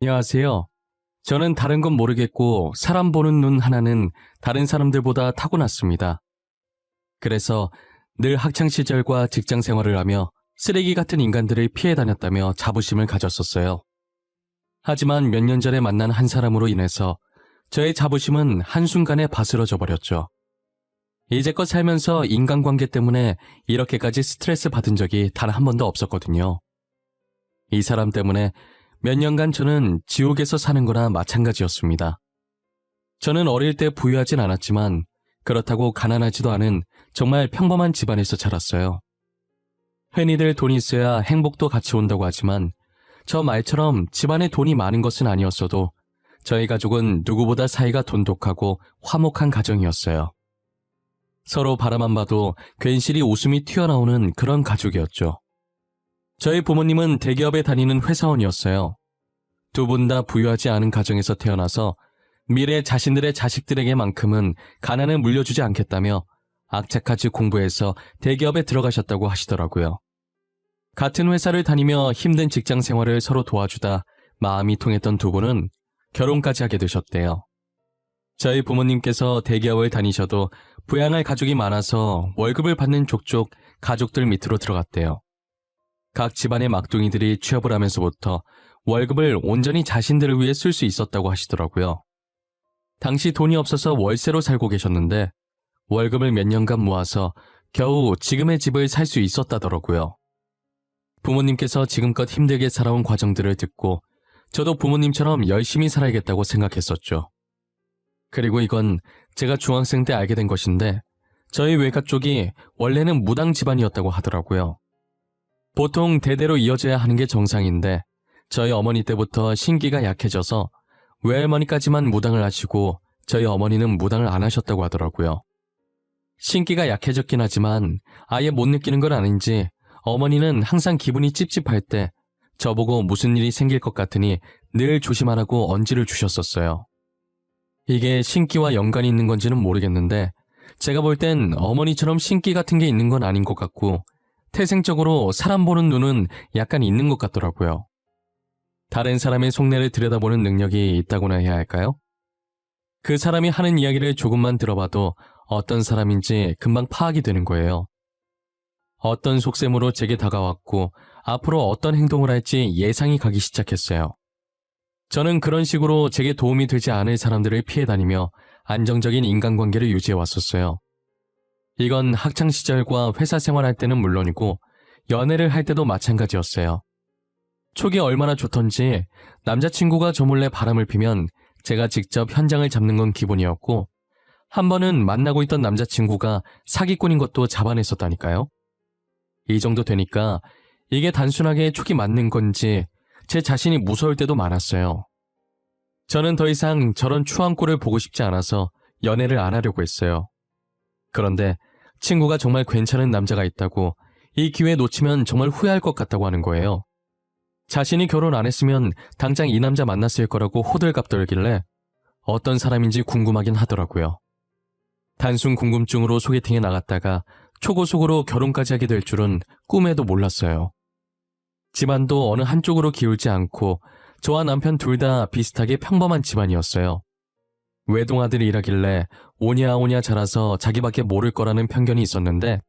안녕하세요. 저는 다른 건 모르겠고 사람 보는 눈 하나는 다른 사람들보다 타고났습니다. 그래서 늘 학창 시절과 직장 생활을 하며 쓰레기 같은 인간들을 피해 다녔다며 자부심을 가졌었어요. 하지만 몇 년 전에 만난 한 사람으로 인해서 저의 자부심은 한순간에 바스러져 버렸죠. 이제껏 살면서 인간관계 때문에 이렇게까지 스트레스 받은 적이 단 한 번도 없었거든요. 이 사람 때문에 몇 년간 저는 지옥에서 사는 거나 마찬가지였습니다. 저는 어릴 때 부유하진 않았지만 그렇다고 가난하지도 않은 정말 평범한 집안에서 자랐어요. 흔히들 돈이 있어야 행복도 같이 온다고 하지만 저 말처럼 집안에 돈이 많은 것은 아니었어도 저희 가족은 누구보다 사이가 돈독하고 화목한 가정이었어요. 서로 바라만 봐도 괜시리 웃음이 튀어나오는 그런 가족이었죠. 저희 부모님은 대기업에 다니는 회사원이었어요. 두 분 다 부유하지 않은 가정에서 태어나서 미래 자신들의 자식들에게만큼은 가난을 물려주지 않겠다며 악착같이 공부해서 대기업에 들어가셨다고 하시더라고요. 같은 회사를 다니며 힘든 직장 생활을 서로 도와주다 마음이 통했던 두 분은 결혼까지 하게 되셨대요. 저희 부모님께서 대기업을 다니셔도 부양할 가족이 많아서 월급을 받는 족족 가족들 밑으로 들어갔대요. 각 집안의 막둥이들이 취업을 하면서부터 월급을 온전히 자신들을 위해 쓸 수 있었다고 하시더라고요. 당시 돈이 없어서 월세로 살고 계셨는데 월급을 몇 년간 모아서 겨우 지금의 집을 살 수 있었다더라고요. 부모님께서 지금껏 힘들게 살아온 과정들을 듣고 저도 부모님처럼 열심히 살아야겠다고 생각했었죠. 그리고 이건 제가 중학생 때 알게 된 것인데 저희 외가 쪽이 원래는 무당 집안이었다고 하더라고요. 보통 대대로 이어져야 하는 게 정상인데 저희 어머니 때부터 신기가 약해져서 외할머니까지만 무당을 하시고 저희 어머니는 무당을 안 하셨다고 하더라고요. 신기가 약해졌긴 하지만 아예 못 느끼는 건 아닌지 어머니는 항상 기분이 찝찝할 때 저보고 무슨 일이 생길 것 같으니 늘 조심하라고 언지를 주셨었어요. 이게 신기와 연관이 있는 건지는 모르겠는데 제가 볼 땐 어머니처럼 신기 같은 게 있는 건 아닌 것 같고 태생적으로 사람 보는 눈은 약간 있는 것 같더라고요. 다른 사람의 속내를 들여다보는 능력이 있다고나 해야 할까요? 그 사람이 하는 이야기를 조금만 들어봐도 어떤 사람인지 금방 파악이 되는 거예요. 어떤 속셈으로 제게 다가왔고 앞으로 어떤 행동을 할지 예상이 가기 시작했어요. 저는 그런 식으로 제게 도움이 되지 않을 사람들을 피해 다니며 안정적인 인간관계를 유지해 왔었어요. 이건 학창시절과 회사 생활할 때는 물론이고 연애를 할 때도 마찬가지였어요. 초기 얼마나 좋던지 남자친구가 저 몰래 바람을 피면 제가 직접 현장을 잡는 건 기본이었고 한 번은 만나고 있던 남자친구가 사기꾼인 것도 잡아냈었다니까요. 이 정도 되니까 이게 단순하게 촉이 맞는 건지 제 자신이 무서울 때도 많았어요. 저는 더 이상 저런 추한 꼴을 보고 싶지 않아서 연애를 안 하려고 했어요. 그런데 친구가 정말 괜찮은 남자가 있다고 이 기회 놓치면 정말 후회할 것 같다고 하는 거예요. 자신이 결혼 안 했으면 당장 이 남자 만났을 거라고 호들갑 떨길래 어떤 사람인지 궁금하긴 하더라고요. 단순 궁금증으로 소개팅에 나갔다가 초고속으로 결혼까지 하게 될 줄은 꿈에도 몰랐어요. 집안도 어느 한쪽으로 기울지 않고 저와 남편 둘 다 비슷하게 평범한 집안이었어요. 외동아들이라길래 오냐오냐 자라서 자기밖에 모를 거라는 편견이 있었는데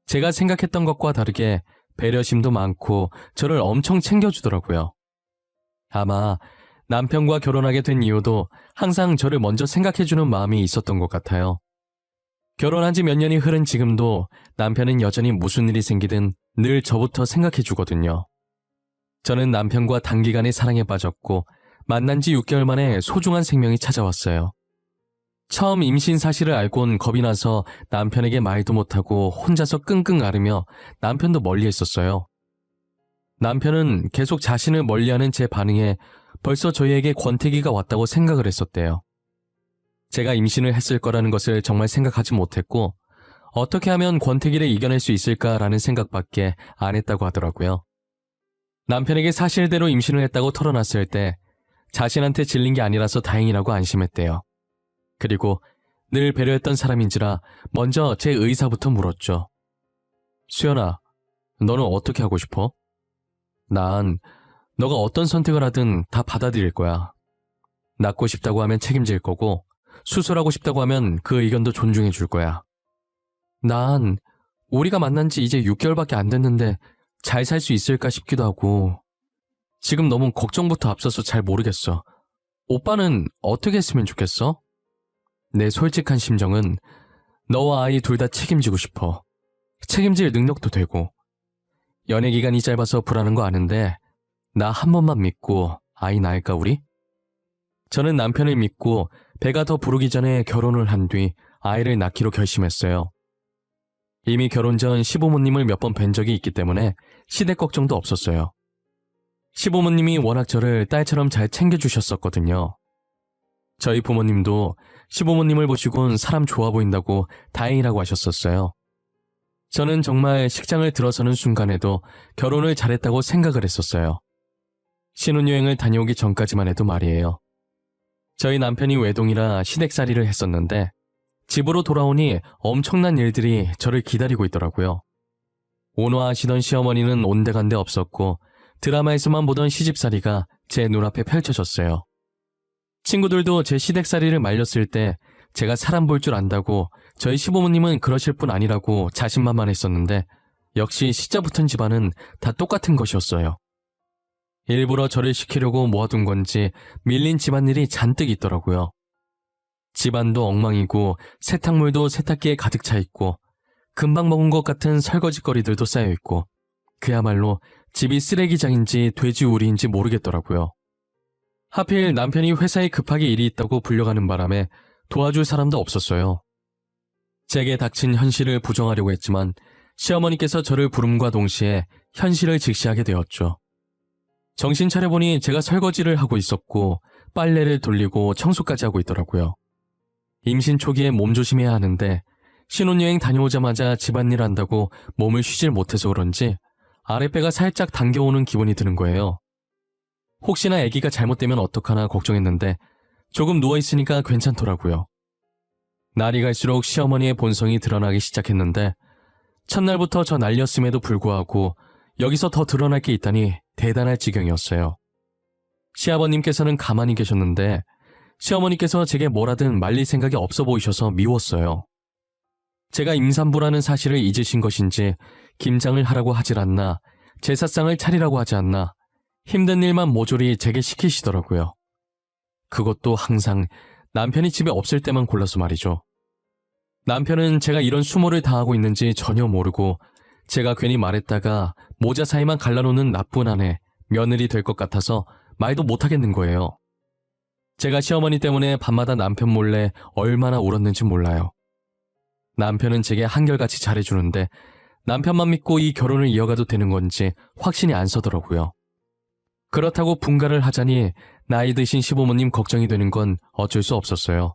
제가 생각했던 것과 다르게 배려심도 많고 저를 엄청 챙겨주더라고요. 아마 남편과 결혼하게 된 이유도 항상 저를 먼저 생각해주는 마음이 있었던 것 같아요. 결혼한 지 몇 년이 흐른 지금도 남편은 여전히 무슨 일이 생기든 늘 저부터 생각해주거든요. 저는 남편과 단기간에 사랑에 빠졌고 만난 지 6개월 만에 소중한 생명이 찾아왔어요. 처음 임신 사실을 알곤 겁이 나서 남편에게 말도 못하고 혼자서 끙끙 앓으며 남편도 멀리 했었어요. 남편은 계속 자신을 멀리하는 제 반응에 벌써 저희에게 권태기가 왔다고 생각을 했었대요. 제가 임신을 했을 거라는 것을 정말 생각하지 못했고 어떻게 하면 권태기를 이겨낼 수 있을까라는 생각밖에 안 했다고 하더라고요. 남편에게 사실대로 임신을 했다고 털어놨을 때 자신한테 질린 게 아니라서 다행이라고 안심했대요. 그리고 늘 배려했던 사람인지라 먼저 제 의사부터 물었죠. 수연아, 너는 어떻게 하고 싶어? 난 너가 어떤 선택을 하든 다 받아들일 거야. 낳고 싶다고 하면 책임질 거고, 수술하고 싶다고 하면 그 의견도 존중해 줄 거야. 난 우리가 만난 지 이제 6개월밖에 안 됐는데 잘 살 수 있을까 싶기도 하고, 지금 너무 걱정부터 앞서서 잘 모르겠어. 오빠는 어떻게 했으면 좋겠어? 내 솔직한 심정은 너와 아이 둘 다 책임지고 싶어. 책임질 능력도 되고. 연애 기간이 짧아서 불안한 거 아는데 나 한 번만 믿고 아이 낳을까 우리? 저는 남편을 믿고 배가 더 부르기 전에 결혼을 한 뒤 아이를 낳기로 결심했어요. 이미 결혼 전 시부모님을 몇 번 뵌 적이 있기 때문에 시댁 걱정도 없었어요. 시부모님이 워낙 저를 딸처럼 잘 챙겨주셨었거든요. 저희 부모님도 시부모님을 보시곤 사람 좋아 보인다고 다행이라고 하셨었어요. 저는 정말 식장을 들어서는 순간에도 결혼을 잘했다고 생각을 했었어요. 신혼여행을 다녀오기 전까지만 해도 말이에요. 저희 남편이 외동이라 시댁살이를 했었는데 집으로 돌아오니 엄청난 일들이 저를 기다리고 있더라고요. 온화하시던 시어머니는 온데간데 없었고 드라마에서만 보던 시집살이가 제 눈앞에 펼쳐졌어요. 친구들도 제 시댁살이를 말렸을 때 제가 사람 볼 줄 안다고 저희 시부모님은 그러실 분 아니라고 자신만만했었는데 역시 시자 붙은 집안은 다 똑같은 것이었어요. 일부러 저를 시키려고 모아둔 건지 밀린 집안일이 잔뜩 있더라고요. 집안도 엉망이고 세탁물도 세탁기에 가득 차 있고 금방 먹은 것 같은 설거지거리들도 쌓여 있고 그야말로 집이 쓰레기장인지 돼지우리인지 모르겠더라고요. 하필 남편이 회사에 급하게 일이 있다고 불려가는 바람에 도와줄 사람도 없었어요. 제게 닥친 현실을 부정하려고 했지만 시어머니께서 저를 부름과 동시에 현실을 직시하게 되었죠. 정신 차려보니 제가 설거지를 하고 있었고 빨래를 돌리고 청소까지 하고 있더라고요. 임신 초기에 몸조심해야 하는데 신혼여행 다녀오자마자 집안일 한다고 몸을 쉬질 못해서 그런지 아랫배가 살짝 당겨오는 기분이 드는 거예요. 혹시나 아기가 잘못되면 어떡하나 걱정했는데 조금 누워있으니까 괜찮더라고요. 날이 갈수록 시어머니의 본성이 드러나기 시작했는데 첫날부터 저 날렸음에도 불구하고 여기서 더 드러날 게 있다니 대단할 지경이었어요. 시아버님께서는 가만히 계셨는데 시어머니께서 제게 뭐라든 말릴 생각이 없어 보이셔서 미웠어요. 제가 임산부라는 사실을 잊으신 것인지 김장을 하라고 하질 않나 제사상을 차리라고 하지 않나 힘든 일만 모조리 제게 시키시더라고요. 그것도 항상 남편이 집에 없을 때만 골라서 말이죠. 남편은 제가 이런 수모를 당하고 있는지 전혀 모르고 제가 괜히 말했다가 모자 사이만 갈라놓는 나쁜 아내, 며느리 될 것 같아서 말도 못하겠는 거예요. 제가 시어머니 때문에 밤마다 남편 몰래 얼마나 울었는지 몰라요. 남편은 제게 한결같이 잘해주는데 남편만 믿고 이 결혼을 이어가도 되는 건지 확신이 안 서더라고요. 그렇다고 분가를 하자니 나이 드신 시부모님 걱정이 되는 건 어쩔 수 없었어요.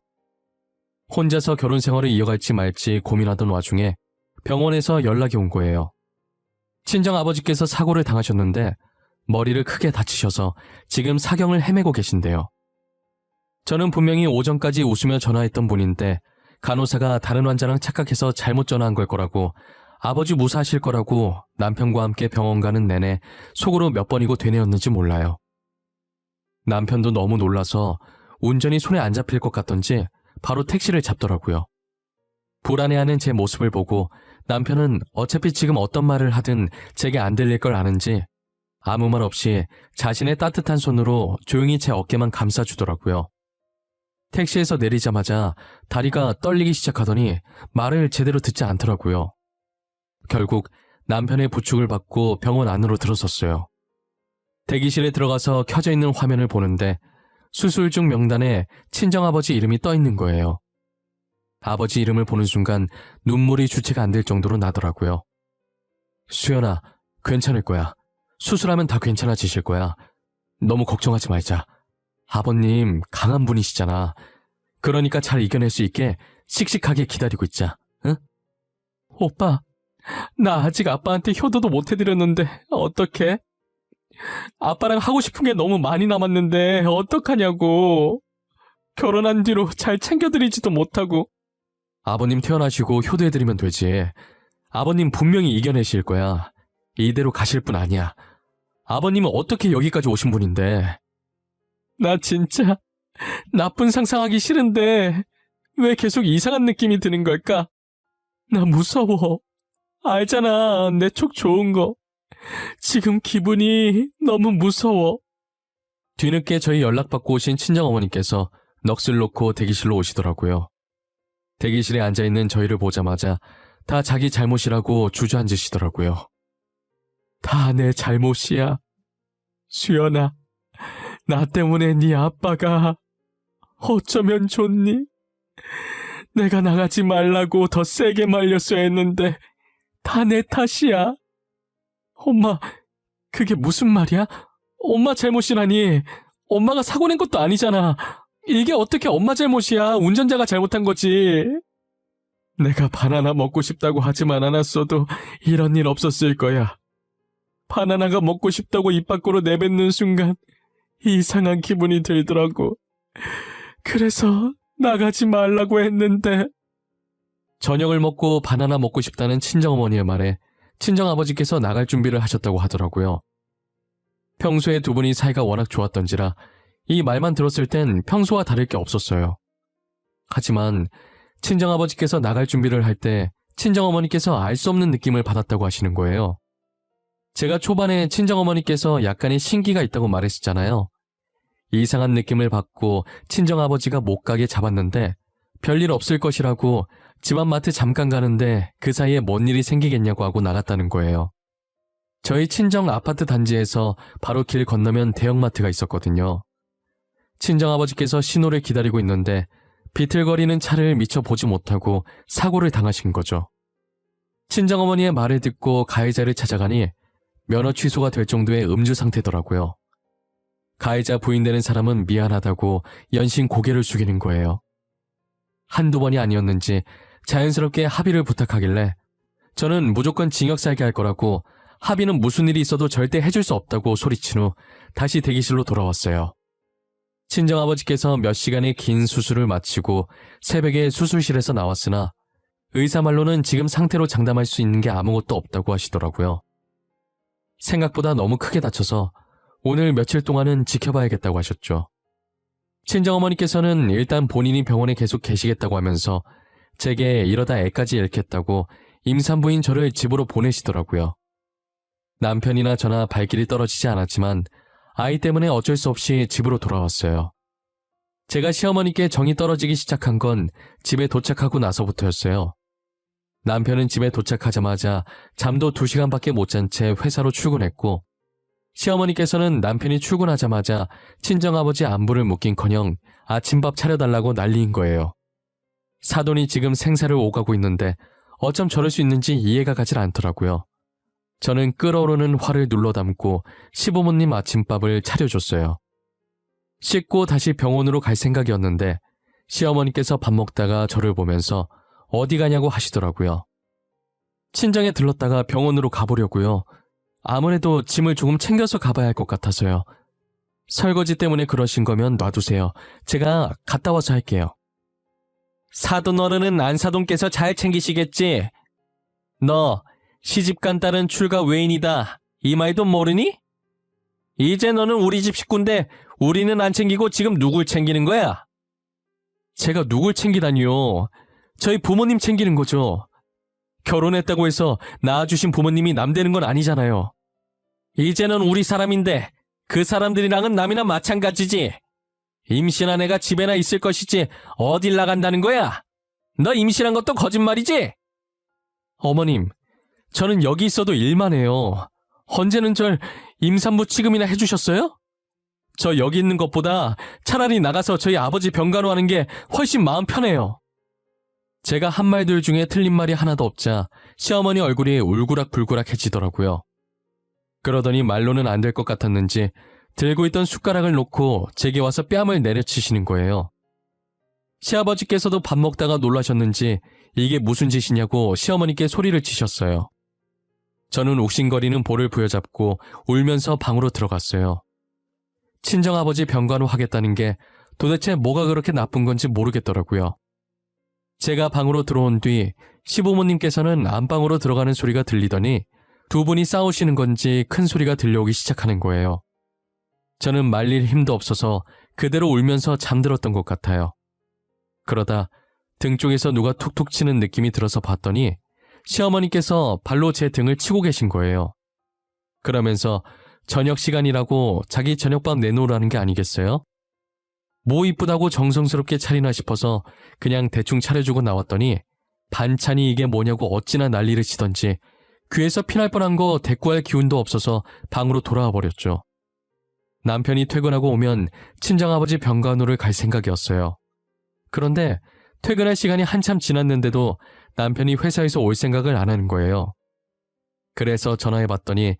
혼자서 결혼 생활을 이어갈지 말지 고민하던 와중에 병원에서 연락이 온 거예요. 친정아버지께서 사고를 당하셨는데 머리를 크게 다치셔서 지금 사경을 헤매고 계신데요. 저는 분명히 오전까지 웃으며 전화했던 분인데 간호사가 다른 환자랑 착각해서 잘못 전화한 걸 거라고 아버지 무사하실 거라고 남편과 함께 병원 가는 내내 속으로 몇 번이고 되뇌었는지 몰라요. 남편도 너무 놀라서 운전이 손에 안 잡힐 것 같던지 바로 택시를 잡더라고요. 불안해하는 제 모습을 보고 남편은 어차피 지금 어떤 말을 하든 제게 안 들릴 걸 아는지 아무 말 없이 자신의 따뜻한 손으로 조용히 제 어깨만 감싸주더라고요. 택시에서 내리자마자 다리가 떨리기 시작하더니 말을 제대로 듣지 않더라고요. 결국 남편의 부축을 받고 병원 안으로 들어섰어요. 대기실에 들어가서 켜져 있는 화면을 보는데 수술 중 명단에 친정아버지 이름이 떠 있는 거예요. 아버지 이름을 보는 순간 눈물이 주체가 안 될 정도로 나더라고요. 수연아, 괜찮을 거야. 수술하면 다 괜찮아지실 거야. 너무 걱정하지 말자. 아버님 강한 분이시잖아. 그러니까 잘 이겨낼 수 있게 씩씩하게 기다리고 있자. 응? 오빠, 나 아직 아빠한테 효도도 못 해드렸는데 어떡해? 아빠랑 하고 싶은 게 너무 많이 남았는데 어떡하냐고. 결혼한 뒤로 잘 챙겨드리지도 못하고. 아버님 태어나시고 효도해드리면 되지. 아버님 분명히 이겨내실 거야. 이대로 가실 분 아니야. 아버님은 어떻게 여기까지 오신 분인데? 나 진짜 나쁜 상상하기 싫은데 왜 계속 이상한 느낌이 드는 걸까? 나 무서워. 알잖아, 내 촉 좋은 거. 지금 기분이 너무 무서워. 뒤늦게 저희 연락받고 오신 친정어머니께서 넋을 놓고 대기실로 오시더라고요. 대기실에 앉아있는 저희를 보자마자 다 자기 잘못이라고 주저앉으시더라고요. 다 내 잘못이야. 수연아, 나 때문에 네 아빠가 어쩌면 좋니? 내가 나가지 말라고 더 세게 말렸어야 했는데 다 내 탓이야. 엄마, 그게 무슨 말이야? 엄마 잘못이라니. 엄마가 사고 낸 것도 아니잖아. 이게 어떻게 엄마 잘못이야? 운전자가 잘못한 거지. 내가 바나나 먹고 싶다고 하지만 않았어도 이런 일 없었을 거야. 바나나가 먹고 싶다고 입 밖으로 내뱉는 순간 이상한 기분이 들더라고. 그래서 나가지 말라고 했는데. 저녁을 먹고 바나나 먹고 싶다는 친정어머니의 말에 친정아버지께서 나갈 준비를 하셨다고 하더라고요. 평소에 두 분이 사이가 워낙 좋았던지라 이 말만 들었을 땐 평소와 다를 게 없었어요. 하지만 친정아버지께서 나갈 준비를 할 때 친정어머니께서 알 수 없는 느낌을 받았다고 하시는 거예요. 제가 초반에 친정어머니께서 약간의 신기가 있다고 말했었잖아요. 이상한 느낌을 받고 친정아버지가 못 가게 잡았는데 별일 없을 것이라고 집안 마트 잠깐 가는데 그 사이에 뭔 일이 생기겠냐고 하고 나갔다는 거예요. 저희 친정 아파트 단지에서 바로 길 건너면 대형마트가 있었거든요. 친정아버지께서 신호를 기다리고 있는데 비틀거리는 차를 미처 보지 못하고 사고를 당하신 거죠. 친정어머니의 말을 듣고 가해자를 찾아가니 면허 취소가 될 정도의 음주 상태더라고요. 가해자 부인되는 사람은 미안하다고 연신 고개를 숙이는 거예요. 한두 번이 아니었는지 자연스럽게 합의를 부탁하길래 저는 무조건 징역 살게 할 거라고 합의는 무슨 일이 있어도 절대 해줄 수 없다고 소리친 후 다시 대기실로 돌아왔어요. 친정아버지께서 몇 시간의 긴 수술을 마치고 새벽에 수술실에서 나왔으나 의사 말로는 지금 상태로 장담할 수 있는 게 아무것도 없다고 하시더라고요. 생각보다 너무 크게 다쳐서 오늘 며칠 동안은 지켜봐야겠다고 하셨죠. 친정어머니께서는 일단 본인이 병원에 계속 계시겠다고 하면서 제게 이러다 애까지 잃겠다고 임산부인 저를 집으로 보내시더라고요. 남편이나 저나 발길이 떨어지지 않았지만 아이 때문에 어쩔 수 없이 집으로 돌아왔어요. 제가 시어머니께 정이 떨어지기 시작한 건 집에 도착하고 나서부터였어요. 남편은 집에 도착하자마자 잠도 2시간밖에 못 잔 채 회사로 출근했고 시어머니께서는 남편이 출근하자마자 친정아버지 안부를 묻긴커녕 아침밥 차려달라고 난리인 거예요. 사돈이 지금 생사를 오가고 있는데 어쩜 저럴 수 있는지 이해가 가질 않더라고요. 저는 끓어오르는 화를 눌러 담고 시부모님 아침밥을 차려줬어요. 씻고 다시 병원으로 갈 생각이었는데 시어머니께서 밥 먹다가 저를 보면서 어디 가냐고 하시더라고요. 친정에 들렀다가 병원으로 가보려고요. 아무래도 짐을 조금 챙겨서 가봐야 할 것 같아서요. 설거지 때문에 그러신 거면 놔두세요. 제가 갔다 와서 할게요. 사돈 어른은 안사돈께서 잘 챙기시겠지? 너 시집간 딸은 출가 외인이다. 이 말도 모르니? 이제 너는 우리 집 식구인데 우리는 안 챙기고 지금 누굴 챙기는 거야? 제가 누굴 챙기다니요. 저희 부모님 챙기는 거죠. 결혼했다고 해서 낳아주신 부모님이 남 되는 건 아니잖아요. 이제는 우리 사람인데 그 사람들이랑은 남이나 마찬가지지. 임신한 애가 집에나 있을 것이지 어딜 나간다는 거야? 너 임신한 것도 거짓말이지? 어머님, 저는 여기 있어도 일만 해요. 언제는 절 임산부 취급이나 해주셨어요? 저 여기 있는 것보다 차라리 나가서 저희 아버지 병간호 하는 게 훨씬 마음 편해요. 제가 한 말들 중에 틀린 말이 하나도 없자 시어머니 얼굴이 울그락불그락해지더라고요. 그러더니 말로는 안 될 것 같았는지 들고 있던 숟가락을 놓고 제게 와서 뺨을 내려치시는 거예요. 시아버지께서도 밥 먹다가 놀라셨는지 이게 무슨 짓이냐고 시어머니께 소리를 치셨어요. 저는 욱신거리는 볼을 부여잡고 울면서 방으로 들어갔어요. 친정아버지 병간호 하겠다는 게 도대체 뭐가 그렇게 나쁜 건지 모르겠더라고요. 제가 방으로 들어온 뒤 시부모님께서는 안방으로 들어가는 소리가 들리더니 두 분이 싸우시는 건지 큰 소리가 들려오기 시작하는 거예요. 저는 말릴 힘도 없어서 그대로 울면서 잠들었던 것 같아요. 그러다 등 쪽에서 누가 툭툭 치는 느낌이 들어서 봤더니 시어머니께서 발로 제 등을 치고 계신 거예요. 그러면서 저녁 시간이라고 자기 저녁밥 내놓으라는 게 아니겠어요? 뭐 이쁘다고 정성스럽게 차리나 싶어서 그냥 대충 차려주고 나왔더니 반찬이 이게 뭐냐고 어찌나 난리를 치던지 귀에서 피날 뻔한 거 대꾸할 기운도 없어서 방으로 돌아와 버렸죠. 남편이 퇴근하고 오면 친정아버지 병간호를 갈 생각이었어요. 그런데 퇴근할 시간이 한참 지났는데도 남편이 회사에서 올 생각을 안 하는 거예요. 그래서 전화해봤더니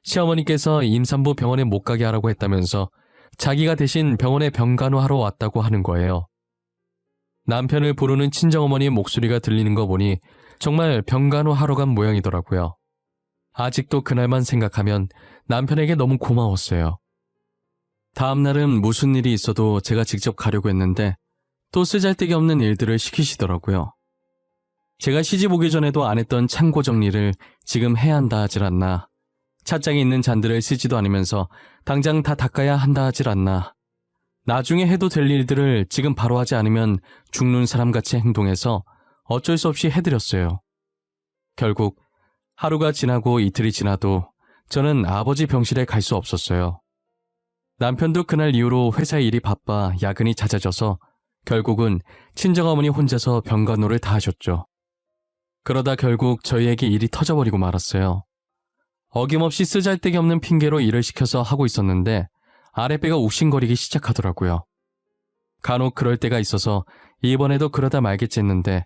시어머니께서 임산부 병원에 못 가게 하라고 했다면서 자기가 대신 병원에 병간호하러 왔다고 하는 거예요. 남편을 부르는 친정어머니의 목소리가 들리는 거 보니 정말 병간호하러 간 모양이더라고요. 아직도 그날만 생각하면 남편에게 너무 고마웠어요. 다음 날은 무슨 일이 있어도 제가 직접 가려고 했는데 또 쓰잘데기 없는 일들을 시키시더라고요. 제가 시집 오기 전에도 안 했던 창고 정리를 지금 해야 한다 하질 않나. 찻장에 있는 잔들을 쓰지도 않으면서 당장 다 닦아야 한다 하질 않나. 나중에 해도 될 일들을 지금 바로 하지 않으면 죽는 사람같이 행동해서 어쩔 수 없이 해드렸어요. 결국 하루가 지나고 이틀이 지나도 저는 아버지 병실에 갈 수 없었어요. 남편도 그날 이후로 회사 일이 바빠 야근이 잦아져서 결국은 친정어머니 혼자서 병간호를 다 하셨죠. 그러다 결국 저희에게 일이 터져버리고 말았어요. 어김없이 쓰잘데기 없는 핑계로 일을 시켜서 하고 있었는데 아랫배가 욱신거리기 시작하더라고요. 간혹 그럴 때가 있어서 이번에도 그러다 말겠지 했는데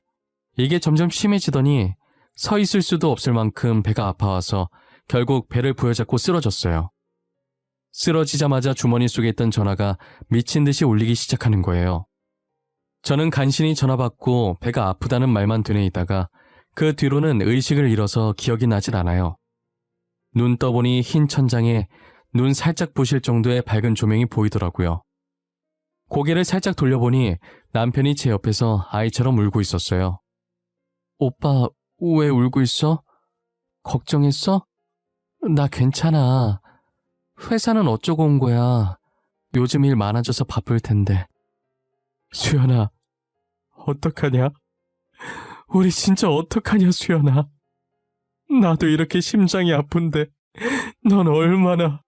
이게 점점 심해지더니 서 있을 수도 없을 만큼 배가 아파와서 결국 배를 부여잡고 쓰러졌어요. 쓰러지자마자 주머니 속에 있던 전화가 미친 듯이 울리기 시작하는 거예요. 저는 간신히 전화 받고 배가 아프다는 말만 되뇌이다가 그 뒤로는 의식을 잃어서 기억이 나질 않아요. 눈 떠보니 흰 천장에 눈 살짝 부실 정도의 밝은 조명이 보이더라고요. 고개를 살짝 돌려보니 남편이 제 옆에서 아이처럼 울고 있었어요. 오빠, 왜 울고 있어? 걱정했어? 나 괜찮아. 회사는 어쩌고 온 거야. 요즘 일 많아져서 바쁠 텐데. 수연아, 어떡하냐? 우리 진짜 어떡하냐, 수연아. 나도 이렇게 심장이 아픈데 넌 얼마나...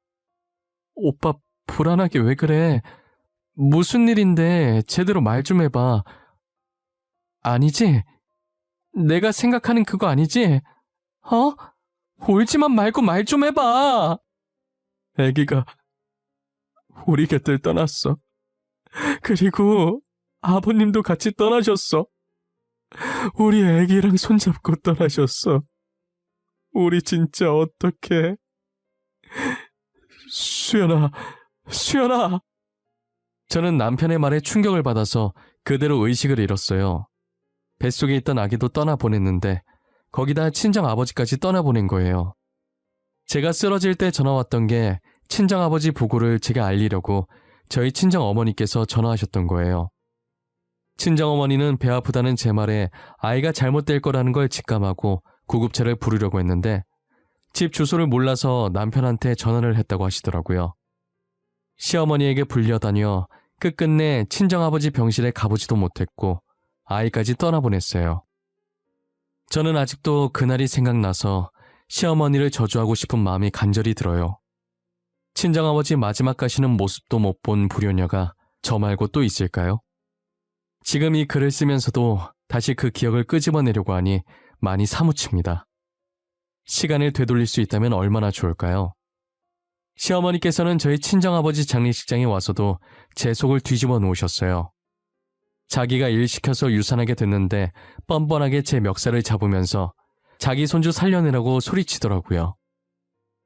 오빠 불안하게 왜 그래? 무슨 일인데 제대로 말 좀 해봐. 아니지? 내가 생각하는 그거 아니지? 어? 울지만 말고 말 좀 해봐. 애기가 우리 곁을 떠났어. 그리고 아버님도 같이 떠나셨어. 우리 애기랑 손잡고 떠나셨어. 우리 진짜 어떡해. 수연아, 수연아. 저는 남편의 말에 충격을 받아서 그대로 의식을 잃었어요. 뱃속에 있던 아기도 떠나보냈는데 거기다 친정아버지까지 떠나보낸 거예요. 제가 쓰러질 때 전화 왔던 게 친정아버지 부고를 제가 알리려고 저희 친정어머니께서 전화하셨던 거예요. 친정어머니는 배 아프다는 제 말에 아이가 잘못될 거라는 걸 직감하고 구급차를 부르려고 했는데 집 주소를 몰라서 남편한테 전화를 했다고 하시더라고요. 시어머니에게 불려다녀 끝끝내 친정아버지 병실에 가보지도 못했고 아이까지 떠나보냈어요. 저는 아직도 그날이 생각나서 시어머니를 저주하고 싶은 마음이 간절히 들어요. 친정아버지 마지막 가시는 모습도 못 본 불효녀가 저 말고 또 있을까요? 지금 이 글을 쓰면서도 다시 그 기억을 끄집어내려고 하니 많이 사무칩니다. 시간을 되돌릴 수 있다면 얼마나 좋을까요? 시어머니께서는 저희 친정아버지 장례식장에 와서도 제 속을 뒤집어 놓으셨어요. 자기가 일 시켜서 유산하게 됐는데 뻔뻔하게 제 멱살을 잡으면서 자기 손주 살려내라고 소리치더라고요.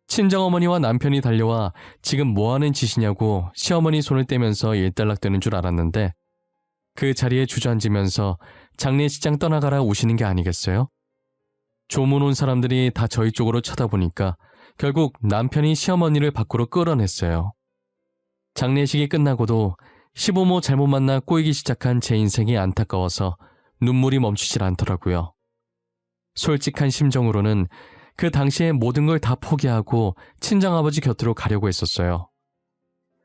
친정어머니와 남편이 달려와 지금 뭐하는 짓이냐고 시어머니 손을 떼면서 일단락되는 줄 알았는데 그 자리에 주저앉으면서 장례식장 떠나가라 우시는 게 아니겠어요? 조문 온 사람들이 다 저희 쪽으로 쳐다보니까 결국 남편이 시어머니를 밖으로 끌어냈어요. 장례식이 끝나고도 시부모 잘못 만나 꼬이기 시작한 제 인생이 안타까워서 눈물이 멈추질 않더라고요. 솔직한 심정으로는 그 당시에 모든 걸 다 포기하고 친정아버지 곁으로 가려고 했었어요.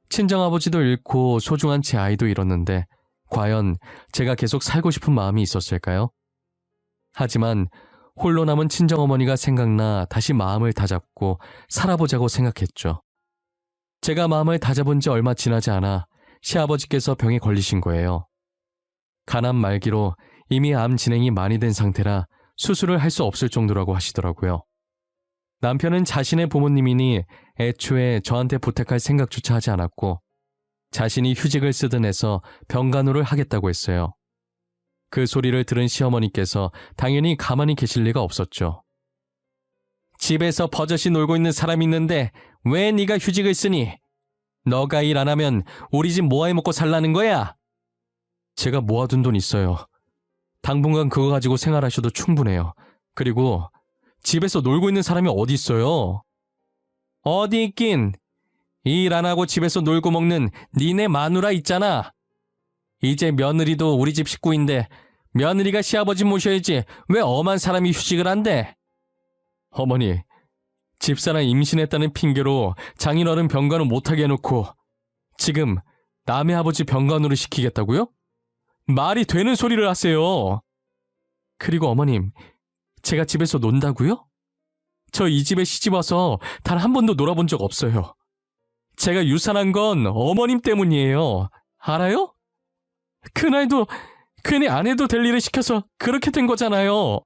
친정아버지도 잃고 소중한 제 아이도 잃었는데 과연 제가 계속 살고 싶은 마음이 있었을까요? 하지만 홀로 남은 친정어머니가 생각나 다시 마음을 다잡고 살아보자고 생각했죠. 제가 마음을 다잡은 지 얼마 지나지 않아 시아버지께서 병에 걸리신 거예요. 간암 말기로 이미 암 진행이 많이 된 상태라 수술을 할 수 없을 정도라고 하시더라고요. 남편은 자신의 부모님이니 애초에 저한테 부탁할 생각조차 하지 않았고 자신이 휴직을 쓰든 해서 병간호를 하겠다고 했어요. 그 소리를 들은 시어머니께서 당연히 가만히 계실 리가 없었죠. 집에서 버젓이 놀고 있는 사람이 있는데 왜 네가 휴직을 쓰니? 너가 일 안 하면 우리 집 뭐 해 먹고 살라는 거야? 제가 모아둔 돈 있어요. 당분간 그거 가지고 생활하셔도 충분해요. 그리고 집에서 놀고 있는 사람이 어디 있어요? 어디 있긴. 일 안 하고 집에서 놀고 먹는 니네 마누라 있잖아. 이제 며느리도 우리 집 식구인데 며느리가 시아버지 모셔야지 왜 엄한 사람이 휴직을 한대? 어머니, 집사람 임신했다는 핑계로 장인어른 병간호 못하게 해놓고 지금 남의 아버지 병간호를 시키겠다고요? 말이 되는 소리를 하세요. 그리고 어머님, 제가 집에서 논다고요? 저 이 집에 시집 와서 단 한 번도 놀아본 적 없어요. 제가 유산한 건 어머님 때문이에요. 알아요? 그날도 괜히 안 해도 될 일을 시켜서 그렇게 된 거잖아요.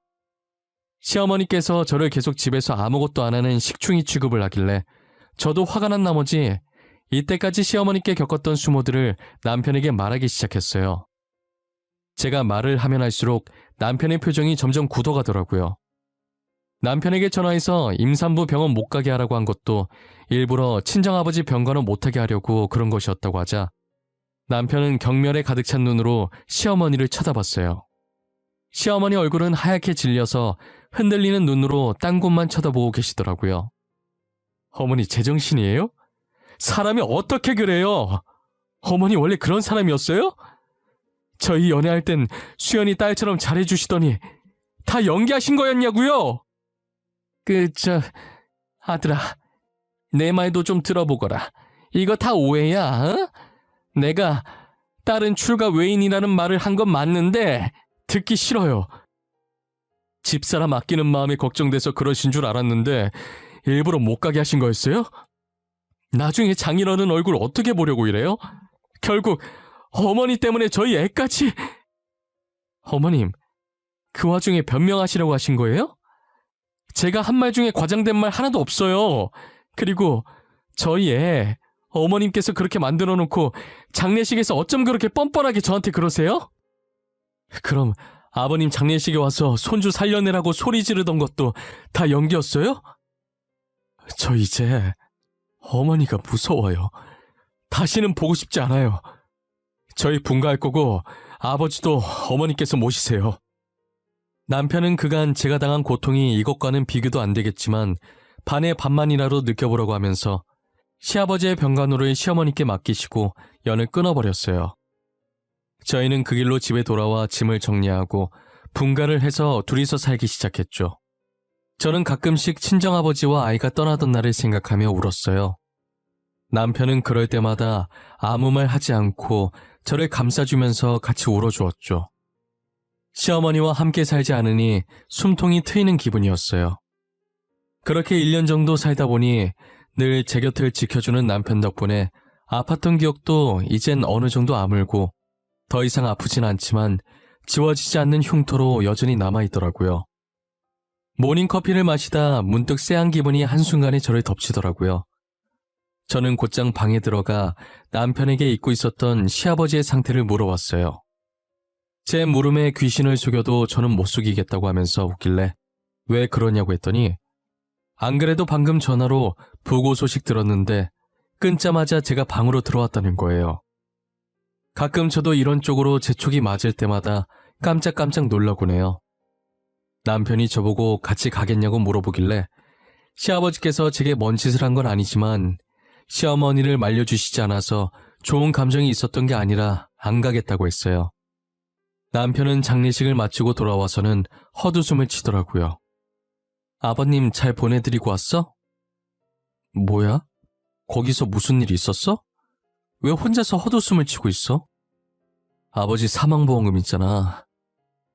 시어머니께서 저를 계속 집에서 아무것도 안 하는 식충이 취급을 하길래 저도 화가 난 나머지 이때까지 시어머니께 겪었던 수모들을 남편에게 말하기 시작했어요. 제가 말을 하면 할수록 남편의 표정이 점점 굳어가더라고요. 남편에게 전화해서 임산부 병원 못 가게 하라고 한 것도 일부러 친정아버지 병간호 못하게 하려고 그런 것이었다고 하자 남편은 경멸에 가득 찬 눈으로 시어머니를 쳐다봤어요. 시어머니 얼굴은 하얗게 질려서 흔들리는 눈으로 딴 곳만 쳐다보고 계시더라고요. 어머니 제정신이에요? 사람이 어떻게 그래요? 어머니 원래 그런 사람이었어요? 저희 연애할 땐 수연이 딸처럼 잘해주시더니 다 연기하신 거였냐고요? 아들아, 내 말도 좀 들어보거라. 이거 다 오해야, 어? 내가 딸은 출가 외인이라는 말을 한 건 맞는데 듣기 싫어요. 집사람 아끼는 마음이 걱정돼서 그러신 줄 알았는데 일부러 못 가게 하신 거였어요? 나중에 장인어른 얼굴 어떻게 보려고 이래요? 결국 어머니 때문에 저희 애까지... 어머님, 그 와중에 변명하시려고 하신 거예요? 제가 한 말 중에 과장된 말 하나도 없어요. 그리고 저희 애 어머님께서 그렇게 만들어 놓고 장례식에서 어쩜 그렇게 뻔뻔하게 저한테 그러세요? 그럼 아버님 장례식에 와서 손주 살려내라고 소리 지르던 것도 다 연기였어요? 저 이제 어머니가 무서워요. 다시는 보고 싶지 않아요. 저희 분가할 거고 아버지도 어머니께서 모시세요. 남편은 그간 제가 당한 고통이 이것과는 비교도 안 되겠지만 반의 반만이라도 느껴보려고 하면서 시아버지의 병간호를 시어머니께 맡기시고 연을 끊어버렸어요. 저희는 그 길로 집에 돌아와 짐을 정리하고 분가를 해서 둘이서 살기 시작했죠. 저는 가끔씩 친정아버지와 아이가 떠나던 날을 생각하며 울었어요. 남편은 그럴 때마다 아무 말 하지 않고 저를 감싸주면서 같이 울어주었죠. 시어머니와 함께 살지 않으니 숨통이 트이는 기분이었어요. 그렇게 1년 정도 살다 보니 늘 제 곁을 지켜주는 남편 덕분에 아팠던 기억도 이젠 어느 정도 아물고 더 이상 아프진 않지만 지워지지 않는 흉터로 여전히 남아있더라고요. 모닝커피를 마시다 문득 쎄한 기분이 한순간에 저를 덮치더라고요. 저는 곧장 방에 들어가 남편에게 잊고 있었던 시아버지의 상태를 물어봤어요. 제 물음에 귀신을 속여도 저는 못 속이겠다고 하면서 웃길래 왜 그러냐고 했더니 안 그래도 방금 전화로 부고 소식 들었는데 끊자마자 제가 방으로 들어왔다는 거예요. 가끔 저도 이런 쪽으로 제 촉이 맞을 때마다 깜짝깜짝 놀라곤 해요. 남편이 저보고 같이 가겠냐고 물어보길래 시아버지께서 제게 뭔 짓을 한 건 아니지만 시어머니를 말려주시지 않아서 좋은 감정이 있었던 게 아니라 안 가겠다고 했어요. 남편은 장례식을 마치고 돌아와서는 헛웃음을 치더라고요. 아버님 잘 보내드리고 왔어? 뭐야? 거기서 무슨 일 있었어? 왜 혼자서 헛웃음을 치고 있어? 아버지 사망보험금 있잖아.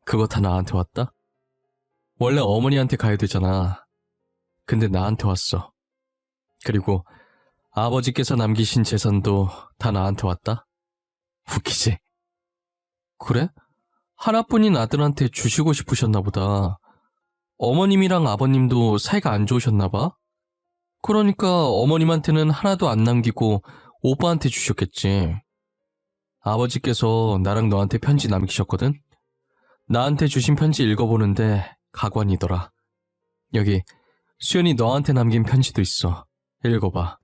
그거 다 나한테 왔다? 원래 어머니한테 가야 되잖아. 근데 나한테 왔어. 그리고 아버지께서 남기신 재산도 다 나한테 왔다? 웃기지? 그래? 하나뿐인 아들한테 주시고 싶으셨나 보다. 어머님이랑 아버님도 사이가 안 좋으셨나 봐? 그러니까 어머님한테는 하나도 안 남기고 오빠한테 주셨겠지. 아버지께서 나랑 너한테 편지 남기셨거든? 나한테 주신 편지 읽어보는데 가관이더라. 여기 수연이 너한테 남긴 편지도 있어. 읽어봐.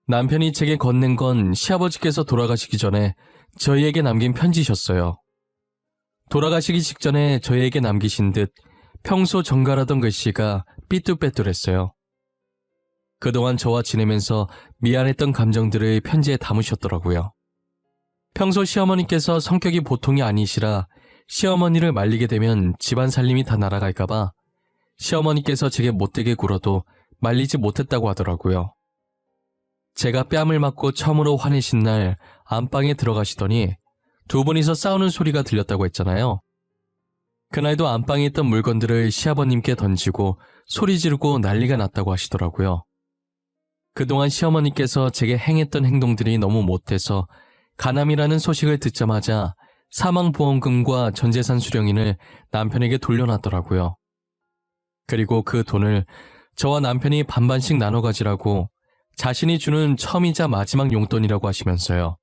남편이 제게 건넨 건 시아버지께서 돌아가시기 전에 저희에게 남긴 편지셨어요. 돌아가시기 직전에 저희에게 남기신 듯 평소 정갈하던 글씨가 삐뚤빼뚤했어요. 그동안 저와 지내면서 미안했던 감정들을 편지에 담으셨더라고요. 평소 시어머니께서 성격이 보통이 아니시라 시어머니를 말리게 되면 집안 살림이 다 날아갈까봐 시어머니께서 제게 못되게 굴어도 말리지 못했다고 하더라고요. 제가 뺨을 맞고 처음으로 화내신 날 안방에 들어가시더니 두 분이서 싸우는 소리가 들렸다고 했잖아요. 그날도 안방에 있던 물건들을 시아버님께 던지고 소리 지르고 난리가 났다고 하시더라고요. 그동안 시어머니께서 제게 행했던 행동들이 너무 못해서 가남이라는 소식을 듣자마자 사망보험금과 전재산 수령인을 남편에게 돌려놨더라고요. 그리고 그 돈을 저와 남편이 반반씩 나눠 가지라고 자신이 주는 처음이자 마지막 용돈이라고 하시면서요.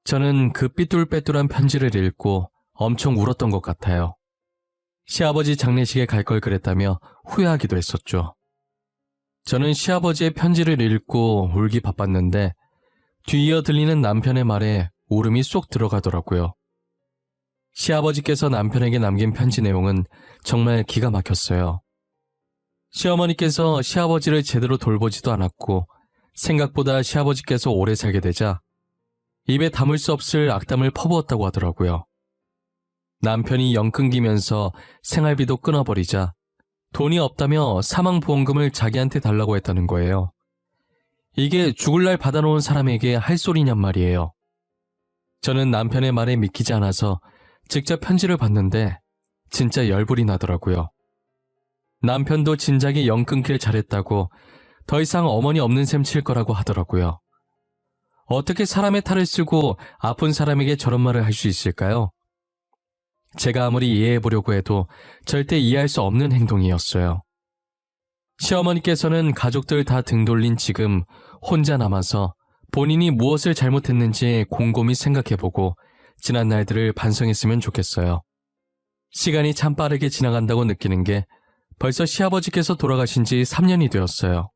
저는 그 삐뚤빼뚤한 편지를 읽고 엄청 울었던 것 같아요. 시아버지 장례식에 갈 걸 그랬다며 후회하기도 했었죠. 저는 시아버지의 편지를 읽고 울기 바빴는데 뒤이어 들리는 남편의 말에 울음이 쏙 들어가더라고요. 시아버지께서 남편에게 남긴 편지 내용은 정말 기가 막혔어요. 시어머니께서 시아버지를 제대로 돌보지도 않았고 생각보다 시아버지께서 오래 살게 되자 입에 담을 수 없을 악담을 퍼부었다고 하더라고요. 남편이 영 끊기면서 생활비도 끊어버리자 돈이 없다며 사망보험금을 자기한테 달라고 했다는 거예요. 이게 죽을 날 받아놓은 사람에게 할 소리냔 말이에요. 저는 남편의 말에 믿기지 않아서 직접 편지를 봤는데 진짜 열불이 나더라고요. 남편도 진작에 영 끊길 잘했다고 더 이상 어머니 없는 셈 칠 거라고 하더라고요. 어떻게 사람의 탈을 쓰고 아픈 사람에게 저런 말을 할 수 있을까요? 제가 아무리 이해해보려고 해도 절대 이해할 수 없는 행동이었어요. 시어머니께서는 가족들 다 등 돌린 지금 혼자 남아서 본인이 무엇을 잘못했는지 곰곰이 생각해보고 지난 날들을 반성했으면 좋겠어요. 시간이 참 빠르게 지나간다고 느끼는 게 벌써 시아버지께서 돌아가신 지 3년이 되었어요.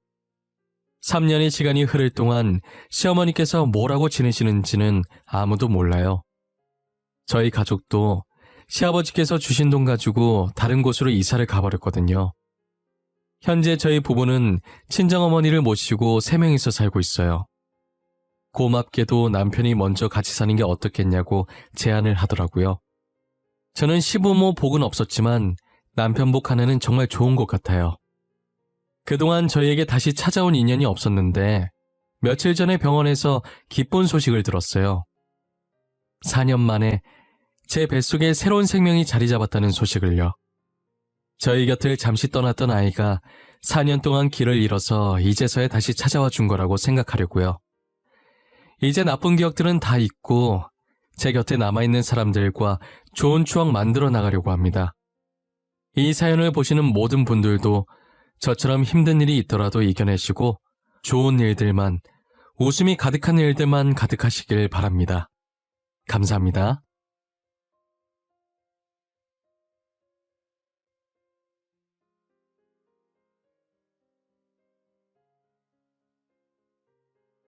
3년의 시간이 흐를 동안 시어머니께서 뭐라고 지내시는지는 아무도 몰라요. 저희 가족도 시아버지께서 주신 돈 가지고 다른 곳으로 이사를 가버렸거든요. 현재 저희 부부는 친정어머니를 모시고 3명이서 살고 있어요. 고맙게도 남편이 먼저 같이 사는 게 어떻겠냐고 제안을 하더라고요. 저는 시부모 복은 없었지만 남편 복 하나는 정말 좋은 것 같아요. 그동안 저희에게 다시 찾아온 인연이 없었는데 며칠 전에 병원에서 기쁜 소식을 들었어요. 4년 만에 제 뱃속에 새로운 생명이 자리 잡았다는 소식을요. 저희 곁을 잠시 떠났던 아이가 4년 동안 길을 잃어서 이제서야 다시 찾아와 준 거라고 생각하려고요. 이제 나쁜 기억들은 다 잊고 제 곁에 남아있는 사람들과 좋은 추억 만들어 나가려고 합니다. 이 사연을 보시는 모든 분들도 저처럼 힘든 일이 있더라도 이겨내시고 좋은 일들만, 웃음이 가득한 일들만 가득하시길 바랍니다. 감사합니다.